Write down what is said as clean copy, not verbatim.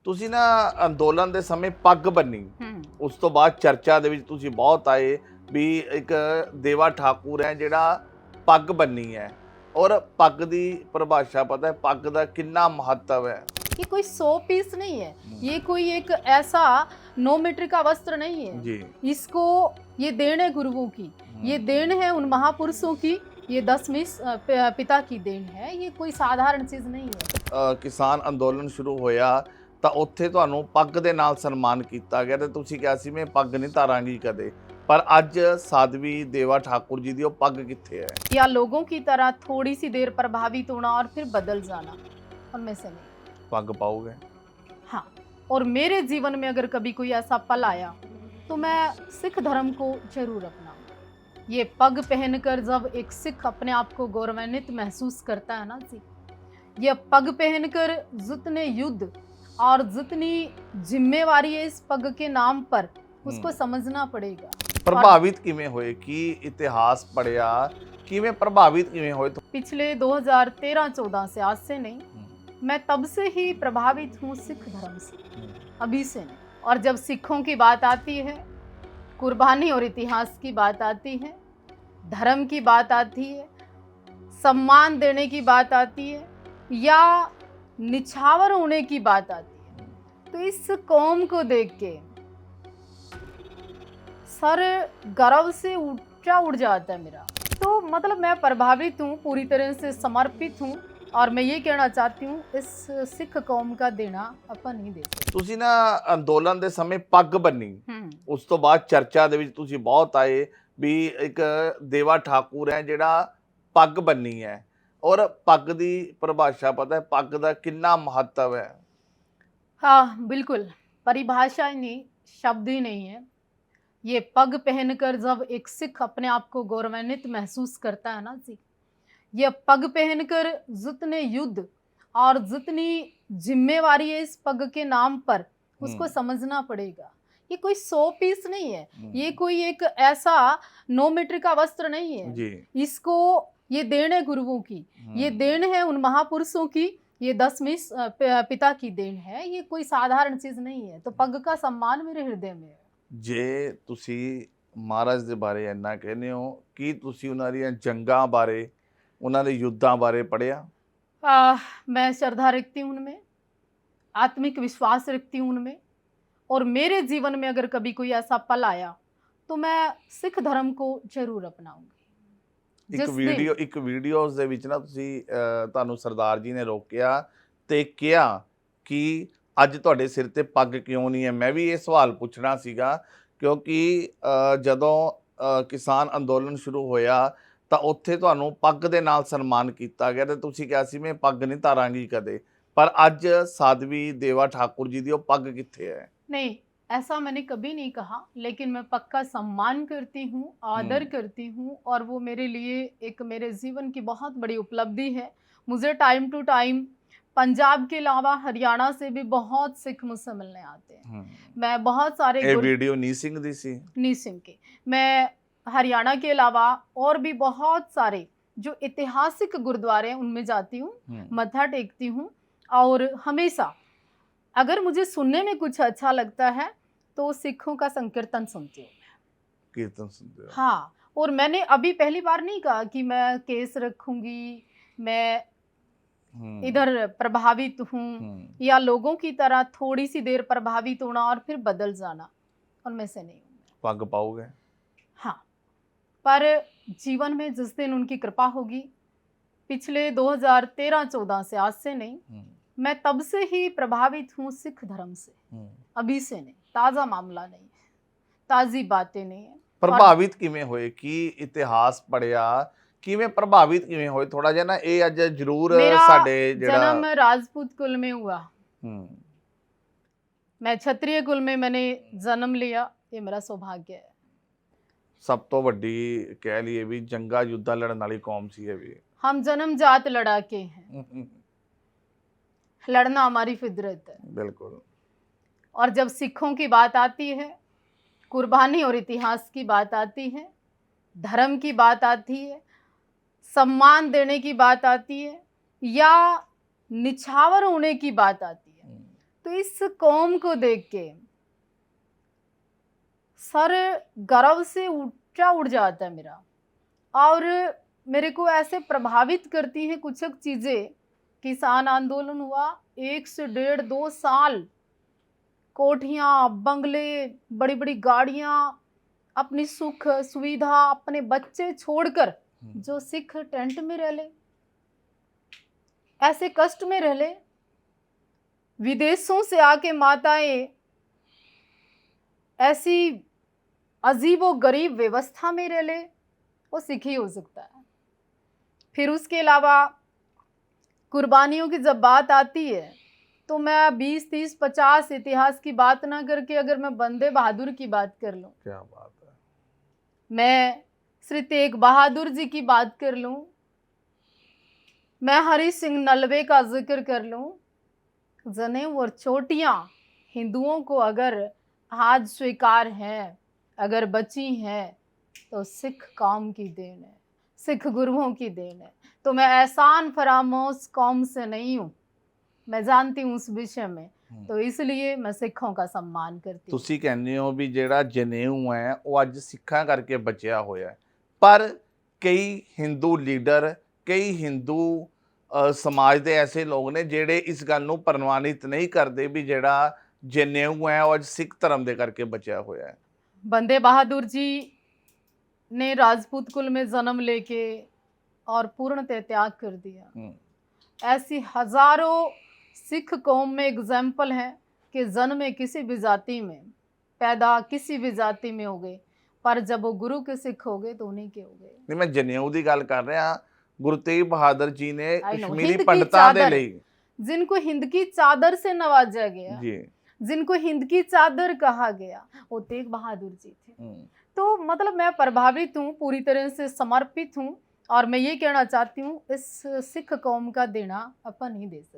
ਤੁਸੀਂ ਨਾ ਅੰਦੋਲਨ ਦੇ ਸਮੇਂ ਪੱਗ ਬੰਨੀ, ਉਸ ਤੋਂ ਬਾਅਦ ਚਰਚਾ ਦੇ ਵਿੱਚ ਤੁਸੀਂ ਬਹੁਤ ਆਏ ਵੀ ਇੱਕ ਦੇਵਾ ਠਾਕੁਰ ਹੈ ਜਿਹੜਾ ਪੱਗ ਬੰਨੀ ਹੈ। ਔਰ ਪੱਗ ਦੀ ਪਰਿਭਾਸ਼ਾ ਪਤਾ ਹੈ, ਪੱਗ ਦਾ ਕਿੰਨਾ महत्व है। ये कोई 100 पीस नहीं है, ये कोई एक ऐसा 9 मीटर का वस्त्र नहीं है जी। इसको ये देन है गुरुओं की, ये देन है उन महापुरुषों की, ये 10वीं पिता की देन है, ये कोई साधारण चीज नहीं है। ਕਿਸਾਨ ਅੰਦੋਲਨ ਸ਼ੁਰੂ ਹੋਇਆ ਤਾਂ ਉੱਥੇ ਤੁਹਾਨੂੰ ਪੱਗ ਦੇ ਨਾਲ ਸਨਮਾਨ ਕੀਤਾ ਗਿਆ ਤੇ ਤੁਸੀਂ ਕਿਹਾ ਸੀ ਮੈਂ ਪੱਗ ਨਹੀਂ ਧਾਰਾਂਗੀ ਕਦੇ, ਪਰ ਅੱਜ ਸਾਧਵੀ ਦੇਵਾ ਠਾकुर जी ਦੀ ਉਹ ਪੱਗ ਕਿੱਥੇ ਹੈ? या लोगों की तरह थोड़ी सी देर प्रभावित होना और फिर बदल जाना, उनमें से नहीं। ਪੱਗ ਪਾਓਗੇ? हाँ, और मेरे जीवन में अगर कभी कोई ऐसा पल आया तो मैं सिख धर्म को जरूर अपनाऊंगी। ये पग पहनकर जब एक सिख अपने आप को गौरवान्वित महसूस करता है ना जी, ये पग पहनकर जितने युद्ध और जितनी जिम्मेवारी है इस पग के नाम पर, उसको समझना पड़ेगा। ਪ੍ਰਭਾਵਿਤ ਕਿਵੇਂ ਹੋਏ? ਕੀ ਇਤਿਹਾਸ ਪੜਿਆ? ਕਿਵੇਂ ਪ੍ਰਭਾਵਿਤ ਕਿਵੇਂ ਹੋਏ? पिछले 2013-14 से, आज से नहीं, मैं तब से ही प्रभावित हूँ सिख धर्म से, अभी से नहीं। और जब सिखों की बात आती है, कुर्बानी और इतिहास की बात आती है, धर्म की बात आती है, सम्मान देने की बात आती है, या निछावर होने की बात आती है, तो इस कौम को देख के सर गर्व से ऊंचा उड़ जाता है मेरा। तो मतलब मैं प्रभावित हूँ, पूरी तरह से समर्पित हूँ, और मैं ये कहना चाहती हूँ इस सिख कौम का देना अपन नहीं दे सकते। ਤੁਸੀਂ ਨਾ ਅੰਦੋਲਨ ਦੇ ਸਮੇਂ ਪੱਗ ਬੰਨੀ, ਉਸ ਤੋਂ ਬਾਅਦ ਚਰਚਾ ਦੇ ਵਿੱਚ ਤੁਸੀਂ ਬਹੁਤ ਆਏ ਵੀ ਇੱਕ ਦੇਵਾ ਠਾਕੁਰ ਹੈ ਜਿਹੜਾ ਪੱਗ ਬੰਨੀ ਹੈ। ਔਰ ਪੱਗ ਦੀ ਪਰਿਭਾਸ਼ਾ ਪਤਾ ਹੈ, ਪੱਗ ਦਾ ਕਿੰਨਾ महत्व है। हाँ बिल्कुल, परिभाषा ही नहीं, शब्द ही नहीं है। ये पग पहनकर जब एक सिख अपने आप को गौरवान्वित महसूस करता है ना जी, ये पग पहनकर जितने युद्ध और जितनी जिम्मेवारी है इस पग के नाम पर, उसको समझना पड़ेगा। ये कोई 100 पीस नहीं है, ये कोई एक ऐसा 9 मीटर का वस्त्र नहीं है जी। इसको ये देन है गुरुओं की, ये देन है उन महापुरुषों की, ये 10वीं पिता की देन है, ये कोई साधारण चीज नहीं है। तो पग का सम्मान मेरे हृदय में है। ਜੇ ਤੁਸੀਂ ਮਹਾਰਾਜ ਦੇ ਬਾਰੇ ਇੰਨਾ ਕਹਿੰਦੇ ਹੋ, ਕੀ ਤੁਸੀਂ ਉਹਨਾਂ ਦੀਆਂ ਜੰਗਾਂ ਬਾਰੇ, ਉਹਨਾਂ ਦੇ ਯੁੱਧਾਂ ਬਾਰੇ ਪੜ੍ਹਿਆ? मैं श्रद्धा रखती हूँ उनमें, आत्मिक विश्वास रखती हूँ उनमें, और मेरे जीवन में अगर कभी कोई ऐसा पल आया तो मैं सिख धर्म को जरूर अपनाऊंगी। ਇੱਕ ਵੀਡੀਓਜ਼ ਦੇ ਵਿੱਚ ਨਾ ਤੁਸੀਂ ਤੁਹਾਨੂੰ ਸਰਦਾਰ ਜੀ ਨੇ ਰੋਕਿਆ ਤੇ ਕਿਹਾ ਕਿ ਅੱਜ ਤੁਹਾਡੇ ਸਿਰ ਤੇ ਪੱਗ ਕਿਉਂ ਨਹੀਂ ਹੈ। ਮੈਂ ਵੀ ਇਹ ਸਵਾਲ ਪੁੱਛਣਾ ਸੀਗਾ ਕਿਉਂਕਿ ਜਦੋਂ ਕਿਸਾਨ ਅੰਦੋਲਨ ਸ਼ੁਰੂ ਹੋਇਆ ਤਾਂ ਉੱਥੇ ਤੁਹਾਨੂੰ ਪੱਗ ਦੇ ਨਾਲ ਸਨਮਾਨ ਕੀਤਾ ਗਿਆ ਤੇ ਤੁਸੀਂ ਕਿਹਾ ਸੀ ਮੈਂ ਪੱਗ ਨਹੀਂ ਧਾਰਾਂਗੀ ਕਦੇ, ਪਰ ਅੱਜ ਸਾਧਵੀ ਦੇਵਾ ਠਾकुर जी ਦੀ ਉਹ ਪੱਗ ਕਿੱਥੇ ਹੈ? नहीं, ऐसा मैंने कभी नहीं कहा, लेकिन मैं पग का सम्मान करती हूँ, आदर करती हूँ, और वो मेरे लिए एक मेरे जीवन की बहुत बड़ी उपलब्धि है। मुझे टाइम टू टाइम पंजाब के अलावा हरियाणा से भी बहुत सिख मुझसे मिलने आते हैं। मैं बहुत सारे ਇਹ ਵੀਡੀਓ ਨੀ ਸਿੰਘ ਦੀ ਸੀ? नी सिंह के, मैं हरियाणा के अलावा और भी बहुत सारे जो ऐतिहासिक गुरुद्वारे हैं उनमें जाती हूँ, मत्था टेकती हूँ, और हमेशा अगर मुझे सुनने में कुछ अच्छा लगता है तो सिखों का संकीर्तन सुनती हूँ मैं। कीर्तन सुनते हो? हाँ, और मैंने अभी पहली बार नहीं कहा कि मैं केस रखूंगी, मैं इधर प्रभावित हूँ, या लोगों की तरह थोड़ी सी देर प्रभावित होना और फिर बदल जाना, उनमें से नहीं हूँ। पग पाओगे? हाँ, पर जीवन में जिस दिन उनकी कृपा होगी, पिछले 2013-14 से, आज से नहीं, मैं तब से ही प्रभावित हूँ सिख धर्म से, अभी से नहीं। ताज़ा मामला नहीं है, ताज़ी बातें नहीं है। ਪ੍ਰਭਾਵਿਤ ਕਿਵੇਂ ਹੋਏ? ਕੀ ਇਤਿਹਾਸ ਪੜਿਆ? ਕਿਵੇਂ ਪ੍ਰਭਾਵਿਤ ਕਿਵੇਂ ਹੋਏ? ਥੋੜਾ ਜਿਹਾ ਨਾ ਇਹ ਅੱਜ ਜ਼ਰੂਰ ਸਾਡੇ ਜਿਹੜਾ जन्म राजपूत कुल में हुआ, मैं क्षत्रिय कुल में मैंने जन्म लिया, ये मेरा सौभाग्य है। ਸਭ ਤੋਂ ਵੱਡੀ ਕਹਿ ਲਈਏ ਵੀ ਜੰਗਾ ਯੁੱਧਾਂ ਲੜਨ ਵਾਲੀ ਕੌਮ ਸੀ ਇਹ ਵੀ। हम जन्म जात लड़ाके हैं, लड़ना हमारी फितरत है। बिल्कुल। और जब सिखों की बात आती है, कुर्बानी और इतिहास की बात आती है, धर्म की बात आती है, सम्मान देने की बात आती है, या निछावर होने की बात आती है, तो इस कौम को देख के सर गर्व से ऊंचा उड़ जाता है मेरा। और मेरे को ऐसे प्रभावित करती हैं कुछ एक चीज़ें। किसान आंदोलन हुआ, 1 से 1.5-2 साल, कोठियाँ, बंगले, बड़ी बड़ी गाड़ियाँ, अपनी सुख सुविधा, अपने बच्चे छोड़कर जो सिख टेंट में रह ले, ऐसे कष्ट में रह ले, विदेशों से आके माताएं ऐसी अजीबो गरीब व्यवस्था में रह ले, वो सिख ही हो सकता है। फिर उसके अलावा कुर्बानियों की जब बात आती है तो मैं 20, 30, 50 इतिहास की बात ना करके अगर मैं बंदे बहादुर की बात कर लूं, क्या बात है। मैं श्री तेग बहादुर जी की बात कर लूं, मैं हरि सिंह नलवे का जिक्र कर लूं, जनेऊ और चोटियां हिंदुओं को अगर आज स्वीकार है, अगर बची हैं, तो सिख कौम की देन है, सिख गुरुओं की देन है। तो मैं एहसान फरामोश कौम से नहीं हूँ, मैं जानती हूँ उस विषय में, तो इसलिए मैं सिखों का सम्मान करती हूँ। ਤੁਸੀਂ ਕਹਿੰਦੇ ਹੋ ਵੀ ਜਿਹੜਾ ਜਨੇਊ ਹੈ ਉਹ ਅੱਜ ਸਿੱਖਾਂ ਕਰਕੇ ਬਚਿਆ ਹੋਇਆ ਹੈ, ਪਰ ਕਈ ਹਿੰਦੂ ਲੀਡਰ, ਕਈ ਹਿੰਦੂ ਸਮਾਜ ਦੇ ਐਸੇ ਲੋਕ ਨੇ ਜਿਹੜੇ ਇਸ ਗੱਲ ਨੂੰ ਪ੍ਰਵਾਨਿਤ ਨਹੀਂ ਕਰਦੇ ਵੀ ਜਿਹੜਾ ਜਨੇਊ ਹੈ ਉਹ ਅੱਜ ਸਿੱਖ ਧਰਮ ਦੇ ਕਰਕੇ ਬਚਿਆ ਹੋਇਆ ਹੈ। बंदे बहादुर जी ने राजपूत कुल में जन्म लेके और पूर्णतः त्याग कर दिया। ऐसी हजारों सिख कौम में एग्जाम्पल है कि जन्मे किसी भी जाति में, पैदा किसी भी जाति में हो गए, पर जब वो गुरु के सिख हो गए तो उन्हीं के हो गए। ਨਹੀਂ, ਮੈਂ ਜਨੇਊ ਦੀ ਗੱਲ ਕਰ ਰਿਹਾ। ਗੁਰੂ ਤੇਗ ਬਹਾਦਰ ਜੀ ਨੇ I know, ਕਸ਼ਮੀਰੀ हिंद की पंडितां ਦੇ चादर, ਲਈ जिनको हिंद की चादर से नवाजा गया, जी, जिनको हिंद की चादर कहा गया, वो तेग बहादुर जी थे। तो मतलब मैं प्रभावित हूँ, पूरी तरह से समर्पित हूँ, और मैं ये कहना चाहती हूँ इस सिख कौम का देना अपन नहीं दे सकते।